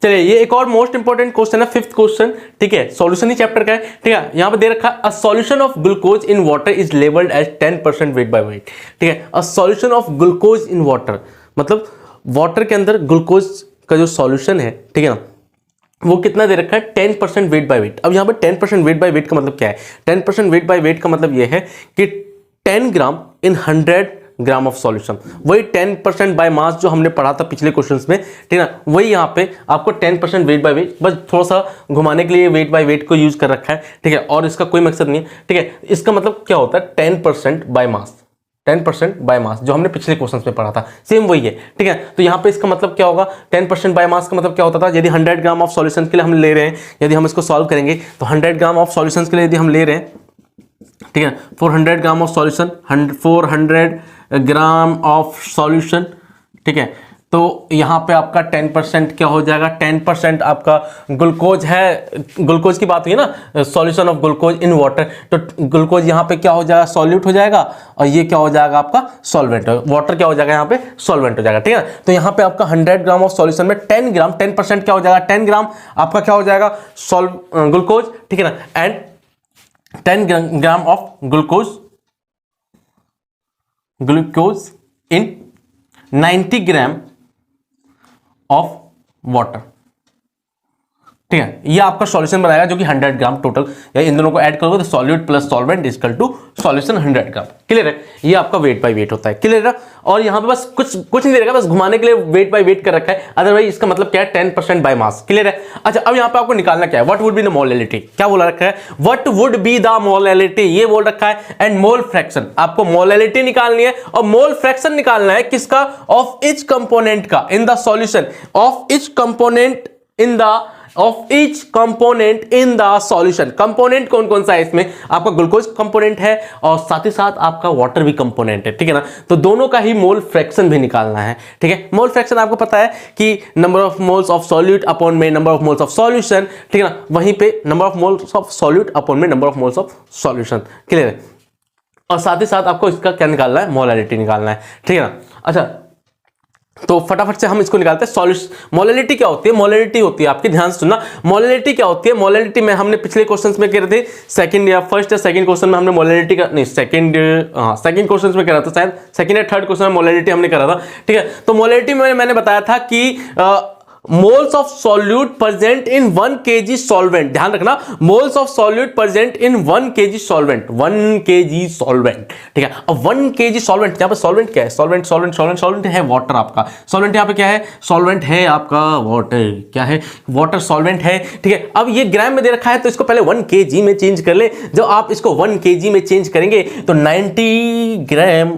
चलिए ये एक और मोस्ट इंपॉर्टेंट क्वेश्चन है, 5th क्वेश्चन, ठीक है, सॉल्यूशन ही चैप्टर का है, ठीक है। यहां पे दे रखा है a solution of glucose in water is labelled as 10% weight by weight, ठीक है। A solution of glucose in water मतलब वाटर के अंदर ग्लूकोज का जो सॉल्यूशन है, ठीक है ना, वो कितना दे रखा है 10% वेट बाय वेट। अब यहाँ पर 10% वेट बाय वेट का मतलब क्या है? 10% वेट बाय वेट का मतलब ये है कि 10 ग्राम इन 100 ग्राम ऑफ सॉल्यूशन, वही 10% बाय मास जो हमने पढ़ा था पिछले क्वेश्चंस में, ठीक है ना, वही यहाँ पे आपको 10% वेट बाय वेट, बस थोड़ा सा घुमाने के लिए वेट बाय वेट को यूज कर रखा है, ठीक है, और इसका कोई मकसद नहीं है, ठीक है। इसका मतलब क्या होता है 10% बाय मास, 10% बाय मास जो हमने पिछले क्वेश्चंस में पढ़ा था, सेम वही है, ठीक है। तो यहाँ पे इसका मतलब क्या होगा 10% बाय मास का मतलब क्या होता था, यदि 100 ग्राम ऑफ सॉल्यूशन के लिए हम ले रहे हैं, यदि हम इसको सॉल्व करेंगे तो 100 ग्राम ऑफ सॉल्यूशन के लिए यदि हम ले रहे हैं, ठीक है, 400 gram of solution, 400 gram of solution, ठीक है, तो यहाँ पे आपका 10% क्या हो जाएगा, 10% आपका ग्लूकोज है, ग्लूकोज की बात हुई ना, solution of glucose in water, तो ग्लूकोज यहाँ पे क्या हो जाएगा, सॉल्यूट हो जाएगा, और ये क्या हो जाएगा आपका सॉल्वेंट, वाटर क्या हो जाएगा यहाँ पे सॉल्वेंट हो जाएगा, ठीक है। तो यहाँ पे आपका 100 ग्राम ऑफ सॉल्यूशन में 10 ग्राम 10% क्या हो जाएगा, 10 ग्राम आपका क्या हो जाएगा ग्लूकोज, ठीक है ना, and 10 gram of glucose in 90 gram of water, ठीक है। ये आपका सॉल्यूशन बनाएगा जो कि 100 ग्राम टोटल, या इन दोनों को ऐड करोगे तो solute plus solvent equal to solution 100 gram, clear है। ये आपका वेट बाय वेट होता है, क्लियर है। और यहाँ पे बस कुछ नहीं दे रखा, बस घुमाने के लिए वेट बाय वेट कर रखा है, अदरवाइज इसका मतलब क्या है 10% बाय मास, क्लियर है। अच्छा अब यहाँ पे आपको निकालना क्या है, what would be the molality, क्या बोला रखा है, what would be the molality, ये बोल रखा है, एंड मोल फ्रैक्शन, आपको मोलैलिटी निकालनी है और मोल फ्रैक्शन निकालना है किसका, ऑफ ईच कंपोनेंट का in the solution, of each component in the solution. Component कौन कौन सा है इसमें, आपका ग्लूकोज कंपोनेंट है और साथ ही साथ आपका वाटर भी कंपोनेंट है, ठीक है ना। तो दोनों का ही मोल फ्रैक्शन भी निकालना है, ठीक है। मोल फ्रैक्शन आपको पता है कि number of moles of solute upon में number of moles of solution, ठीक है ना, वहीं पे number of moles of solute upon में number of moles of solution, clear है। और साथ ही साथ आपको इसका क्या निकालना है, मोलैलिटी निकालना है, ठीक है ना। अच्छा तो फटाफट से हम इसको निकालते हैं। सॉल्यूशन मोलैलिटी क्या होती है, मोलैलिटी होती है आपकी, ध्यान से सुनना, मोलैलिटी क्या होती है, मोलैलिटी में हमने पिछले क्वेश्चंस में कह रहे थे, सेकंड या फर्स्ट या सेकंड क्वेश्चन में हमने मोलैलिटी का नहीं, सेकंड क्वेश्चन में कह रहा था, शायद सेकंड या थर्ड क्वेश्चन में मोलैलिटी हमने करा था, ठीक है। तो मोलैलिटी में मैंने बताया था कि moles of solute present in 1 kg solvent, ध्यान रखना, moles of solute present in 1 kg solvent, 1 kg solvent, ठीक है। अब 1 kg सॉल्वेंट, यहां पे सॉल्वेंट क्या है, सॉल्वेंट है वाटर, आपका सॉल्वेंट यहां पे क्या है, सॉल्वेंट है आपका वाटर, क्या है, वाटर सॉल्वेंट है, ठीक है। अब ये ग्राम में दे रखा है तो इसको पहले 1 kg में चेंज कर ले, जब आप इसको 1 kg में चेंज करेंगे तो 90 gram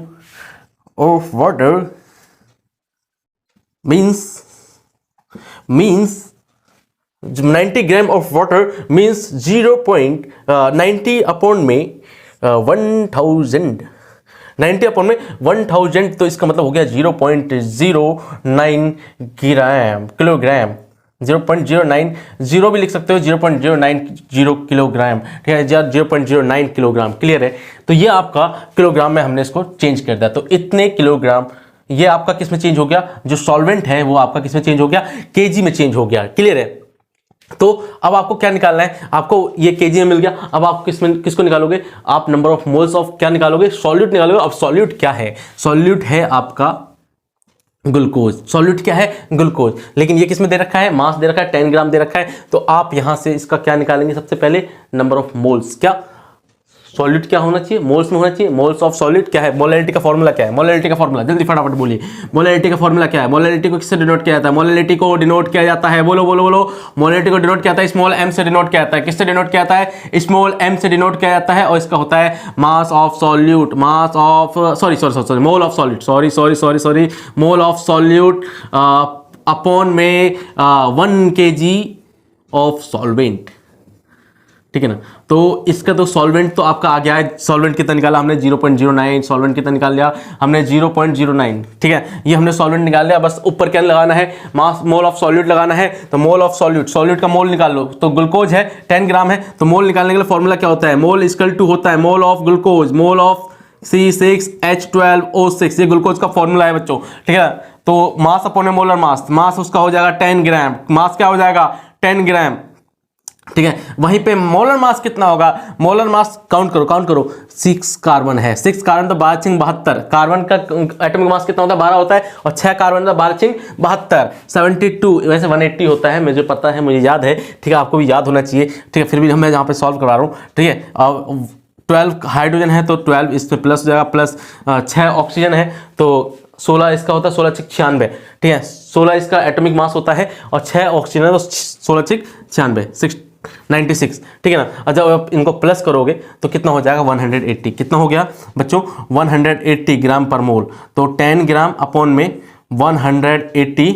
of water means 90 gram of water means 0.90 upon में 1000, 90 अपॉन में 1000, तो इसका मतलब हो गया 0.09 ग्राम किलोग्राम, 0.09, जीरो भी लिख सकते हो, 0.090 किलोग्राम, ठीक है, 0.09 किलोग्राम, क्लियर है। तो ये आपका किलोग्राम में हमने इसको चेंज कर दिया, तो इतने किलोग्राम ये आपका किस में चेंज हो गया, जो सॉल्वेंट है वो आपका किस में चेंज हो गया, केजी में चेंज हो गया, क्लियर है। तो अब आपको क्या निकालना है, आपको ये केजी में मिल गया, अब आप किसको निकालोगे, आप नंबर ऑफ मोल्स ऑफ क्या निकालोगे, सॉल्यूट निकालोगे। अब सॉल्यूट क्या है, सॉल्यूट है आपका ग्लूकोज, सॉल्यूट क्या है, ग्लूकोज, लेकिन ये किसमें दे रखा है, मास दे रखा है, 10 ग्राम दे रखा है। तो आप यहां से इसका क्या निकालेंगे, सबसे पहले नंबर ऑफ मोल्स, क्या सॉल्यूट क्या होना चाहिए, मोल्स में होना चाहिए, मोल्स ऑफ सॉल्यूट क्या है, मोलैलिटी का फॉर्मूला क्या है, मोलैलिटी का फॉर्मूला जल्दी फटाफट बोलिए, मोलैलिटी का फॉर्मूला क्या है, मोलैलिटी को किससे डिनोट किया जाता है, मोलैलिटी को डिनोट किया जाता है, बोलो बोलो बोलो, मोलैलिटी को डिनोट किया जाता है स्मॉल m से डिनोट किया जाता है, किससे डिनोट किया जाता है, स्मॉल m से डिनोट किया जाता है, और इसका होता है mass of solute, mass of sorry mole of solute, sorry mole of solute upon में 1 kg ऑफ सॉल्वेंट, ठीक है ना। तो इसका तो सॉल्वेंट तो आपका आ गया है, सॉल्वेंट कितना निकाला हमने 0.09, सॉल्वेंट कितना निकाल लिया हमने 0.09, ठीक है, ये हमने सॉल्वेंट निकाल लिया। बस ऊपर क्या लगाना है, मास मोल ऑफ सॉल्यूट लगाना है, तो मोल ऑफ सॉल्यूट का मोल निकाल लो। तो ग्लूकोज है 10 ग्राम है, तो मोल निकालने के लिए फॉर्मूला क्या होता है, मोल इक्वल टू होता है mole of glucose, mole of C6H12O6, ये ग्लूकोज का फॉर्मूला है बच्चों, ठीक है। तो मास अपॉन में मोलर मास, मास उसका हो जाएगा 10 ग्राम, मास क्या हो जाएगा 10 ग्राम, ठीक है। वहीं पे मोलर मास कितना होगा, मोलर मास काउंट करो 6 कार्बन है, 6 कार्बन तो 12 × 72, कार्बन का एटॉमिक मास कितना होता है 12 होता है, और 6 कार्बन का 12 × 72 72, वैसे 180 होता है, मुझे पता है, मुझे याद है, ठीक है, आपको भी याद होना चाहिए, ठीक है, फिर भी मैं यहाँ पे सॉल्व करवा रहा हूँ, ठीक है। अब 12 हाइड्रोजन है तो 12 इसमें प्लस हो जाएगा, प्लस 6 ऑक्सीजन है तो 16 इसका होता है, 16 × 96, ठीक है, 16 इसका एटॉमिक मास होता है, और 6 ऑक्सीजन है तो 16 × 96 96, ठीक है ना। और जब आप इनको प्लस करोगे तो कितना हो जाएगा 180, कितना हो गया बच्चों 180 ग्राम पर मोल, तो 10 ग्राम अपॉन में 180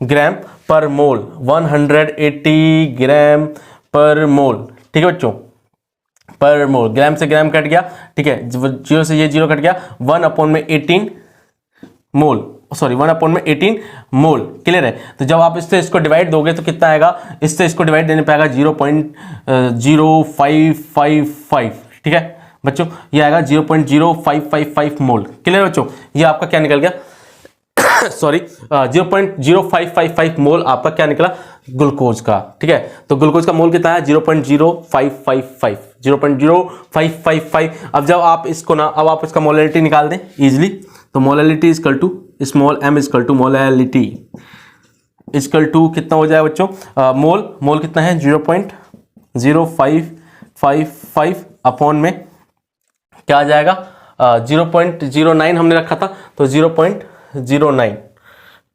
ग्राम पर मोल, 180 ग्राम पर मोल, ठीक है बच्चों, पर मोल, ग्राम से ग्राम कट गया, ठीक है, जीरो से ये जीरो कट गया, 1/18 मोल, सॉरी 1/18 मोल, क्लियर है। तो जब आप इससे इसको डिवाइड दोगे तो कितना आएगा, इससे इसको डिवाइड देने पे आएगा 0.0555, ठीक है बच्चों, ये आएगा 0.0555 मोल, क्लियर बच्चों, ये आपका क्या निकल गया सॉरी 0.0555 मोल आपका क्या निकला ग्लूकोज का, ठीक है। तो ग्लूकोज का मोल कितना है 0.0555 0.0555। अब जब आप इसको ना, अब आप इसका मोलैलिटी निकाल दें इजीली, तो molality equal to small m equal to molality equal to कितना हो जाए बच्चों, मोल कितना है 0.0555 अपॉन में क्या आ जाएगा 0.09 हमने रखा था, तो 0.09,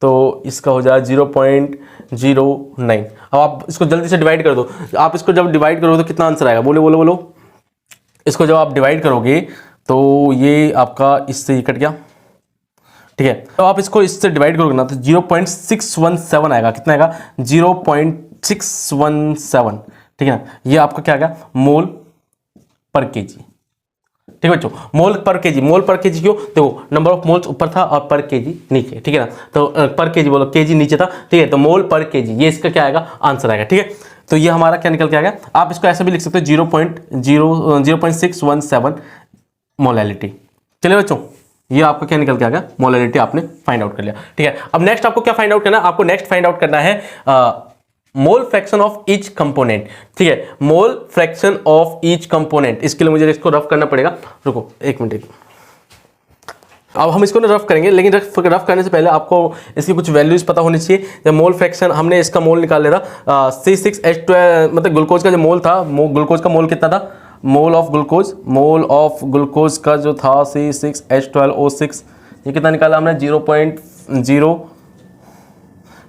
तो इसका हो जाएगा 0.09। अब आप इसको जल्दी से डिवाइड कर दो, आप इसको जब डिवाइड करोगे तो कितना आंसर आएगा, बोलो, इसको जब आप डिवाइड करोगे तो ये आपका इससे कट गया, ठीक है, तो आप इसको इससे डिवाइड करोगे ना तो 0.617 आएगा, कितना आएगा 0.617, ठीक है ना, ये आपका क्या आएगा मोल पर केजी, ठीक है बच्चों, मोल पर केजी क्यों, देखो नंबर ऑफ मोल्स ऊपर था और पर केजी नीचे, ठीक है ना, तो पर केजी बोलो, केजी नीचे था, ठीक है, तो मोल पर केजी, ये इसका क्या आएगा आंसर आएगा, ठीक है। तो ये हमारा क्या निकल के आएगा, आप इसको ऐसे भी लिख सकते हो 0.617 मोलैलिटी, चलिए बच्चों, ये आपका क्या निकल के आ गया मोलैलिटी, आपने फाइंड आउट कर लिया, ठीक है। अब नेक्स्ट आपको क्या फाइंड आउट करना है, आपको नेक्स्ट फाइंड आउट करना है mole fraction of each component, ठीक है, mole fraction of each component, इसके लिए मुझे इसको रफ करना पड़ेगा, रुको एक मिनट, अब हम इसको रफ करेंगे, लेकिन रफ करने से पहले आपको इसकी कुछ वैल्यूज पता होनी चाहिए। जब मोल फ्रैक्शन हमने इसका मोल निकाल लिया था C6H12, मतलब ग्लूकोज का जो मोल था, ग्लूकोज का मोल कितना था, मोल ऑफ ग्लूकोज का जो था C6H12O6, ये कितना निकाला हमने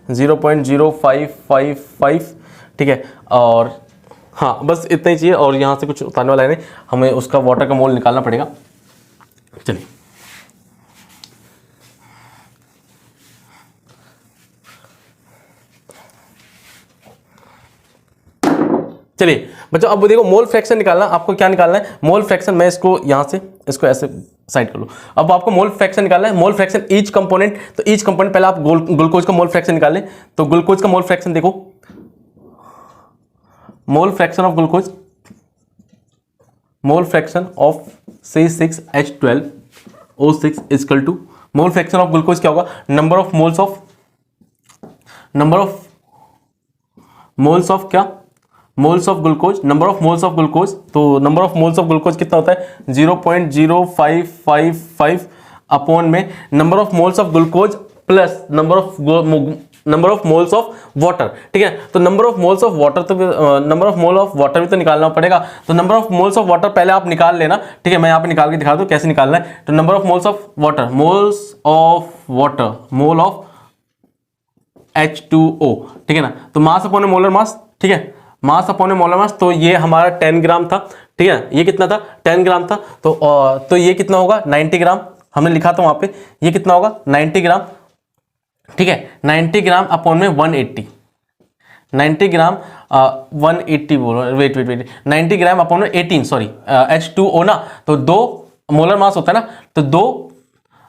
0.0555, ठीक है, और हाँ बस इतना ही चाहिए, और यहाँ से कुछ उतारने वाला है नहीं, हमें उसका वाटर का मोल निकालना पड़ेगा, चलिए बच्चों, अब देखो मोल फ्रैक्शन निकालना, आपको क्या निकालना है मोल फ्रैक्शन, मैं इसको यहाँ से इसको ऐसे साइड कर लो, अब आपको मोल फ्रैक्शन निकालना है, मोल फ्रैक्शन ईच कंपोनेंट, तो ईच कंपोनेंट पहले आप ग्लूकोज का मोल फ्रैक्शन निकाल लें, तो ग्लूकोज का मोल फ्रैक्शन देखो, mole fraction of glucose, mole fraction of C6H12O6 equal to mole fraction of glucose क्या होगा, number of moles of glucose, number of moles of glucose, तो number of moles of glucose कितना होता है 0.0555 upon में number of moles of glucose plus number of moles of water, ठीक है। तो number of moles of water, तो number of mole of water भी तो निकालना पड़ेगा, तो number of moles of water पहले आप निकाल लेना, ठीक है, मैं यहाँ पे निकाल के दिखा दूँ कैसे निकालना है। तो number of moles of water, mole of H2O, ठीक है ना, तो मास अपॉन मोलर मास, ठीक है, मास अपॉन मोलर मास, तो ये हमारा 10 ग्राम था, ठीक है, ये कितना था 10 ग्राम था, तो ये कितना होगा 90 ग्राम, हमने लिखा था वहां पे, ये कितना होगा 90 ग्राम, ठीक है, 90 ग्राम अपॉन में 180, 90 ग्राम 180 बोलो, वेट 90 ग्राम अपॉन में 18, सॉरी H2O ना, तो 2 मोलर मास होता है ना, तो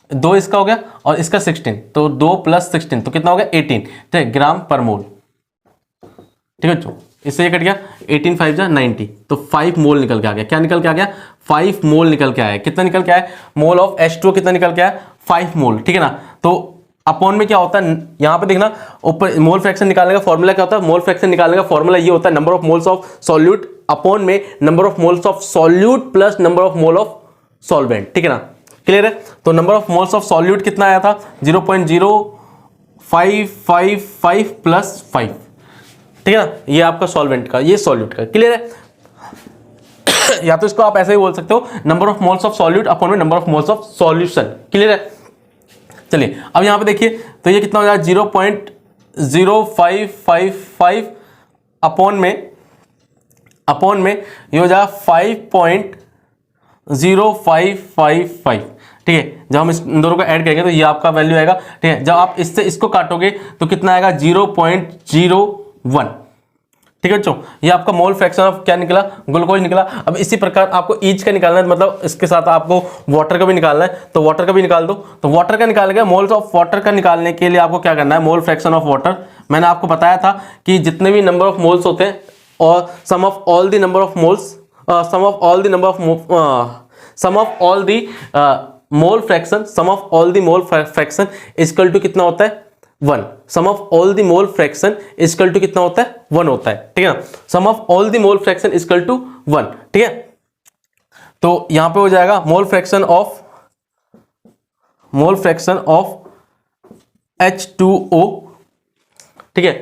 2 इसका हो गया और इसका 16, तो 2 + 16 तो कितना हो गया 18, ठीक है, ग्राम पर मोल, ठीक है बच्चों, इससे ये कट गया 18 × 5 = 90, तो 5 मोल निकल के आ गया, क्या निकल के आ गया 5 मोल निकल के आया, कितना निकल के आया मोल ऑफ H2O कितना निकल के आया 5 मोल, ठीक है ना। तो अपॉन में क्या होता है, यहाँ पे देखना ऊपर मोल फ्रैक्शन निकालने का फॉर्मूला क्या होता है, मोल फ्रैक्शन निकालने का फॉर्मूला ये होता है number of moles of solute upon में number of moles of solute plus number of mole of solvent, ठीक है ना, क्लियर है। तो number of moles of solute कितना आया था 0.0555 प्लस 5, ठीक है ना, ये आपका सॉल्वेंट का, ये सॉल्यूट का, क्लियर है। या तो इसको आप ऐसे ही बोल सकते हो number of moles of solute upon में number of moles of solution, clear है। चलिए अब यहां पे देखिए तो ये कितना हो जाएगा 0.0555 अपॉन में ये हो जाएगा 5.0555, ठीक है। जब हम इस दोनों को ऐड करेंगे तो ये आपका वैल्यू आएगा, ठीक है। जब आप इससे इसको काटोगे तो कितना आएगा 0.01, ठीक है बच्चों। ये आपका मोल फ्रैक्शन ऑफ क्या निकला, ग्लूकोज निकला। अब इसी प्रकार आपको ईच का निकालना है, मतलब इसके साथ आपको वाटर का भी निकालना है, तो वाटर का भी निकाल दो। तो वाटर का निकाल गया, मोल्स ऑफ वाटर का निकालने के लिए आपको क्या करना है, मोल फ्रैक्शन ऑफ वाटर। मैंने आपको बताया था कि जितने भी नंबर ऑफ मोल्स होते हैं और sum of all the number of moles, sum of all the mole fraction, sum of all the mole fraction equal to कितना होता है 1। Sum of all the mole fraction equal to कितना होता है 1 होता है, ठीक है ना। Sum of all the mole fraction equal to 1, ठीक है। तो यहां पे हो जाएगा मोल फ्रैक्शन ऑफ H2O, ठीक है,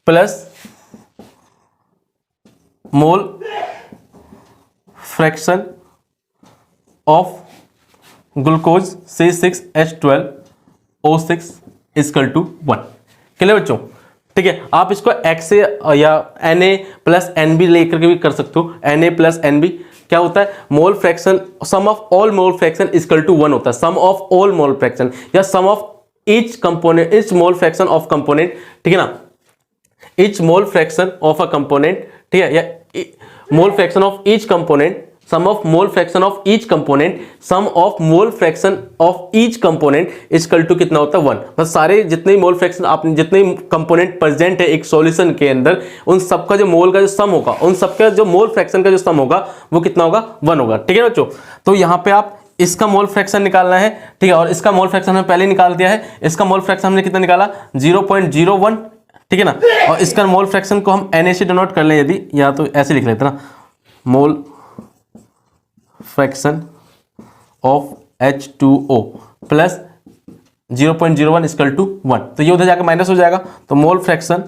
plus mole fraction of glucose C6H12O6 equal to 1, clear बच्चों, ठीक है। आप इसको एक्स से या Na प्लस NB लेकर के भी कर सकते हो। Na प्लस NB क्या होता है, mole fraction, sum of all mole fraction equal to 1 होता है, sum of all mole fraction या sum of each component, each mole fraction of component, ठीक है ना, each mole fraction of a component, ठीक है, या mole fraction of each component, sum of mole fraction of each component, sum of mole fraction of each component equal to कितना होता है 1। बस सारे जितने मोल फ्रैक्शन आपने जितने कंपोनेंट प्रेजेंट है एक सॉल्यूशन के अंदर, उन सबका जो मोल का जो सम होगा, उन सबका जो मोल फ्रैक्शन का जो सम होगा वो कितना होगा 1 होगा, ठीक है बच्चों। तो यहां पे आप इसका मोल फ्रैक्शन निकालना है, ठीक है, और इसका मोल फ्रैक्शन हमने पहले निकाल दिया है। इसका मोल फ्रैक्शन हमने कितना निकाला 0.01, ठीक है ना, और इसका मोल फ्रैक्शन को हम Na से डिनोट कर लें यदि, या तो ऐसे लिख लेते ना, mole fraction of H2O plus 0.01 equal to 1, तो ये उधर जाकर माइनस हो जाएगा। तो मोल फ्रैक्शन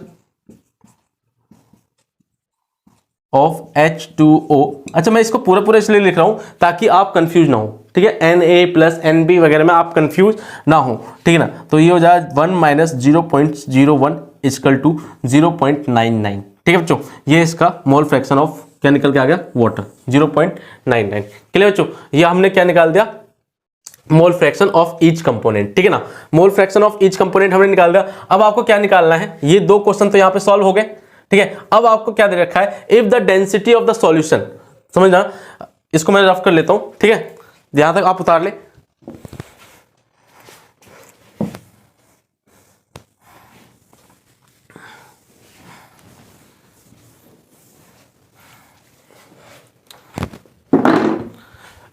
ऑफ H2O, अच्छा मैं इसको पूरा इसलिए लिख रहा हूं ताकि आप कंफ्यूज ना हो, ठीक है, Na प्लस NB वगैरह में आप कंफ्यूज ना हो, ठीक है ना। तो ये हो जाएगा 1 माइनस 0.01 इक्वल टू 0.99, ठीक है बच्चों। ये इसका मोल फ्रैक्शन ऑफ क्या निकल के आ गया, वाटर 0.99, क्लियर बच्चों। ये हमने क्या निकाल दिया, मोल फ्रैक्शन ऑफ ईच कंपोनेंट, ठीक है ना, mole fraction of each component हमने निकाल दिया। अब आपको क्या निकालना है, ये दो क्वेश्चन तो यहां पे सॉल्व हो गए, ठीक है। अब आपको क्या दे रखा है, if the density of the solution, समझना, इसको मैं रफ कर लेता हूं, ठीक है, यहां तक आप उतार ले।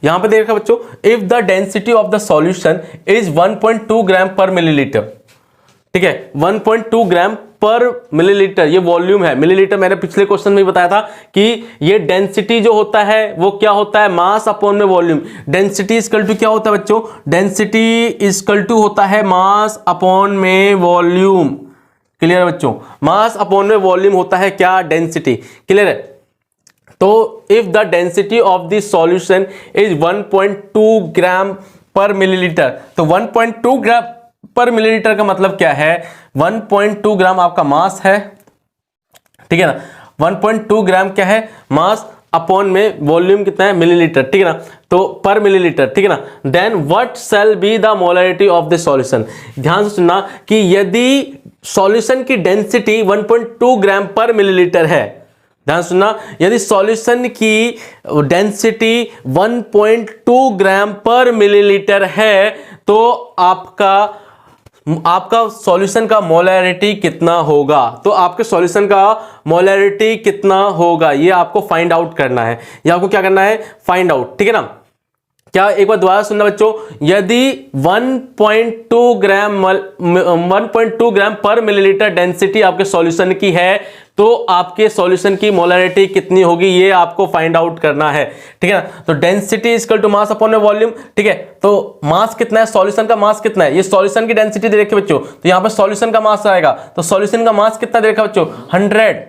यहां पे देख रखा बच्चों, if the density of the solution is 1.2 ग्राम पर मिलीलीटर, ठीक है, 1.2 ग्राम पर मिलीलीटर, ये वॉल्यूम है, मिलीलीटर मैंने पिछले क्वेश्चन में बताया था कि ये डेंसिटी जो होता है वो क्या होता है, मास अपॉन में वॉल्यूम। डेंसिटी इक्वल टू क्या होता है बच्चों, डेंसिटी इक्वल टू होता है मास अपॉन में वॉल्यूम, क्लियर है बच्चों, मास अपॉन में वॉल्यूम होता है क्या, डेंसिटी, क्लियर है। तो if the density of the solution is 1.2 ग्राम पर मिलीलीटर, तो 1.2 ग्राम पर मिलीलीटर का मतलब क्या है, 1.2 ग्राम आपका मास है, ठीक है ना, 1.2 ग्राम क्या है, मास अपॉन में वॉल्यूम कितना है, मिलीलीटर, ठीक है ना, तो पर मिलीलीटर, ठीक है ना। Then what shall be the molarity of the solution. ध्यान से सुनना कि यदि सॉल्यूशन की डेंसिटी 1.2 ग्राम पर मिलीलीटर है, ध्यान सुनना, यदि सॉल्यूशन की डेंसिटी 1.2 ग्राम पर मिलीलीटर है तो आपका सॉल्यूशन का मोलरिटी कितना होगा, तो आपके सॉल्यूशन का मोलरिटी कितना होगा ये आपको फाइंड आउट करना है, ये आपको क्या करना है, फाइंड आउट, ठीक है ना। क्या, एक बार दोबारा सुनना बच्चों, यदि 1.2 ग्राम पर मिलीलीटर डेंसिटी आपके सॉल्यूशन की है तो आपके सॉल्यूशन की मोलरिटी कितनी होगी, ये आपको फाइंड आउट करना है। ठीक है ना, तो density equal to mass upon volume. ठीक है, तो मास कितना है, सॉल्यूशन का मास कितना है, ये सॉल्यूशन की डेंसिटी दे रखी है बच्चों, तो यहां पर सॉल्यूशन का मास आएगा, तो सॉल्यूशन का मास कितना दे रखा है बच्चों, 100।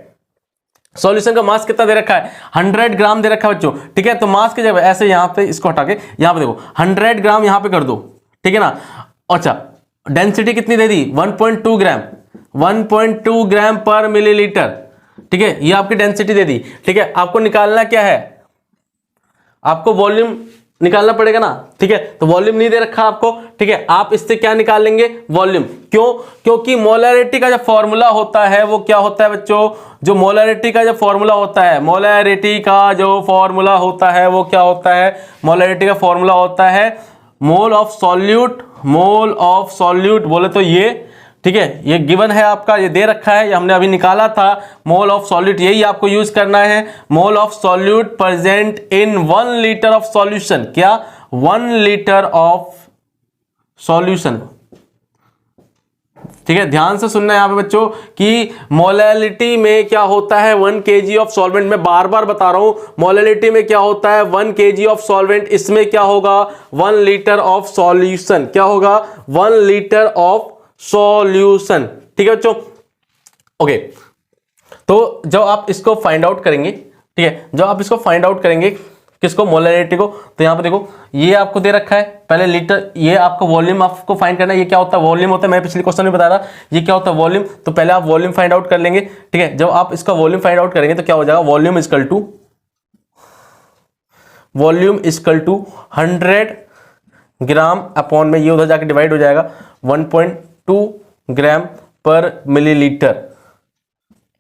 सॉल्यूशन का मास कितना दे रखा है, 100 ग्राम दे रखा है बच्चों। ठीक है, तो मास की जगह ऐसे यहां पे इसको हटा के यहां पे देखो 100 ग्राम यहां पे कर दो। ठीक है ना, अच्छा डेंसिटी कितनी दे दी, 1.2 ग्राम, 1.2 ग्राम पर मिलीलीटर। ठीक है, ये आपकी डेंसिटी दे दी। ठीक है, आपको निकालना क्या है, आपको वॉल्यूम निकालना पड़ेगा ना। ठीक है, तो वॉल्यूम नहीं दे रखा आपको। ठीक है, आप इससे क्या निकाल लेंगे, वॉल्यूम। क्यों, क्योंकि मोलरिटी का जो फॉर्मूला होता है वो क्या होता है बच्चों, जो मोलरिटी का जो फॉर्मूला होता है, मोलरिटी का जो फॉर्मूला होता है वो क्या होता है, मोलरिटी का फॉर्मूला होता है mole of solute, mole of solute बोले तो ये। ठीक है, ये गिवन है आपका, ये दे रखा है, ये हमने अभी निकाला था, मोल ऑफ सॉल्यूट, यही आपको यूज करना है, mole of solute present in 1 litre of solution. क्या, 1 लीटर ऑफ सॉल्यूशन। ठीक है, ध्यान से सुनना है यहां पे बच्चों कि मोलैलिटी में क्या होता है, 1 kg ऑफ सॉल्वेंट, मैं बार बार बता रहा हूं, मोलैलिटी में क्या होता है 1 kg ऑफ सॉल्वेंट, इसमें क्या होगा 1 लीटर ऑफ सॉल्यूशन, क्या होगा 1 लीटर ऑफ सॉल्यूशन। ठीक है बच्चों, ओके। तो जब आप इसको फाइंड आउट करेंगे, ठीक है, जब आप इसको फाइंड आउट करेंगे किसको, मोलैलिटी को, तो यहां पे देखो ये आपको दे रखा है पहले लीटर, ये आपको वॉल्यूम आपको फाइंड करना है, ये क्या होता है वॉल्यूम होता है, मैं पिछले क्वेश्चन में बता रहा ये क्या होता है वॉल्यूम, तो पहले आप वॉल्यूम फाइंड आउट कर लेंगे। ठीक है, जब आप इसका वॉल्यूम फाइंड आउट करेंगे तो क्या हो जाएगा, volume equal to 100 gram upon में, ये उधर जाके डिवाइड हो जाएगा 1.2 ग्राम पर मिलीलीटर।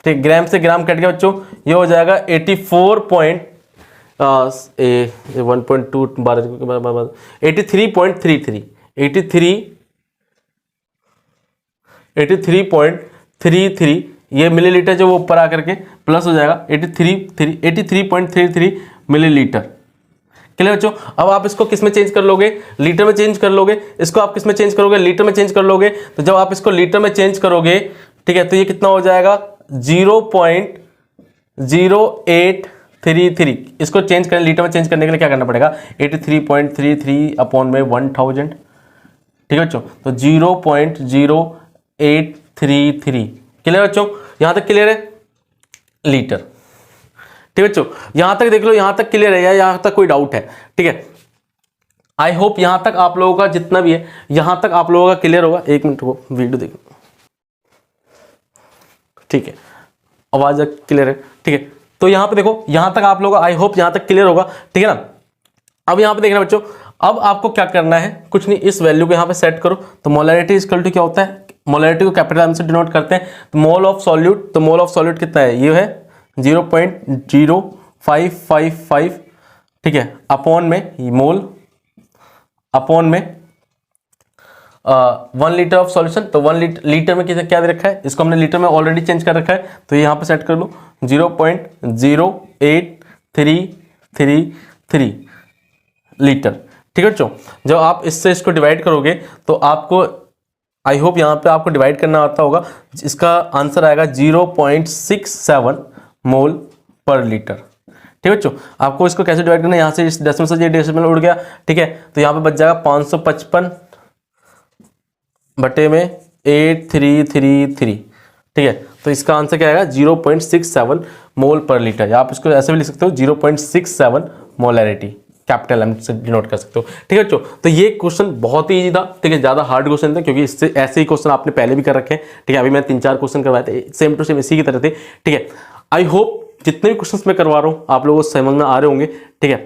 ठीक, ग्राम से ग्राम कट गया बच्चों, ये हो जाएगा 83.33 ये मिलीलीटर जो वो ऊपर आकर के प्लस हो जाएगा 83.33 मिलीलीटर। क्लियर बच्चों, अब आप इसको किस में चेंज कर लोगे, लीटर में चेंज कर लोगे, इसको आप किस में चेंज करोगे, लीटर में चेंज कर लोगे। तो जब आप इसको लीटर में चेंज करोगे, ठीक है, तो ये कितना हो जाएगा 0.0833। इसको चेंज करें, लीटर में चेंज करने के लिए क्या करना पड़ेगा, 83.33 अपॉन में 1000। ठीक है बच्चों, तो 0.0833। क्लियर बच्चों, यहां तक क्लियर है, लीटर। ठीक है बच्चों, यहां तक देख लो, यहां तक क्लियर है या यहां तक कोई डाउट है। ठीक है, आई होप यहां तक आप लोगों का जितना भी है यहां तक आप लोगों का क्लियर होगा। एक मिनट को वीडियो देख लो, ठीक है, आवाज क्लियर है। ठीक है, तो यहां पे देखो, यहां तक आप लोगों का आई होप यहां तक क्लियर होगा। ठीक है ना, अब यहां पे देखना बच्चों, अब आपको क्या करना है, कुछ नहीं, इस वैल्यू को यहां पे सेट करो। तो मोलैरिटी इक्वल टू क्या होता है, मोलैरिटी को कैपिटल एम से डिनोट करते हैं, तो मोल ऑफ सॉल्यूट, तो मोल ऑफ सॉल्यूट कितना है, ये है 0.0555। ठीक है, अपॉन में मोल अपॉन में 1 लीटर ऑफ सॉल्यूशन, तो 1 लीटर में क्या दे रखा है, इसको हमने लीटर में ऑलरेडी चेंज कर रखा है, तो यहाँ पे सेट कर लो 0.0833 लीटर। ठीक है बच्चों, जब आप इससे इसको डिवाइड करोगे तो आपको आई होप यहाँ पे आपको डिवाइड करना आता होगा, इसका आंसर आएगा 0.67 मोल पर लीटर। ठीक है बच्चों, आपको इसको कैसे डिवाइड करना है, यहाँ से इस डेसिमल से ये डेसिमल उड़ गया। ठीक है, तो यहाँ पे बच जाएगा 555 बटे में 8333। ठीक है, तो इसका आंसर क्या आएगा 0.67 मोल पर लीटर, या आप इसको ऐसे भी लिख सकते हो 0.67 मोलैरिटी, कैपिटल एम से डिनोट कर सकते हो। ठीक है बच्चों, तो ये क्वेश्चन बहुत ही इजी था। ठीक है, ज़्यादा हार्ड क्वेश्चन था क्योंकि इससे ऐसे ही क्वेश्चन आपने पहले भी कर रखे हैं। ठीक है, अभी मैं 3-4 क्वेश्चन करवाए थे सेम टू सेम इसी की तरह थे। ठीक है, आई होप जितने भी क्वेश्चंस मैं करवा रहा हूँ आप लोगों को समझ में आ रहे होंगे। ठीक है,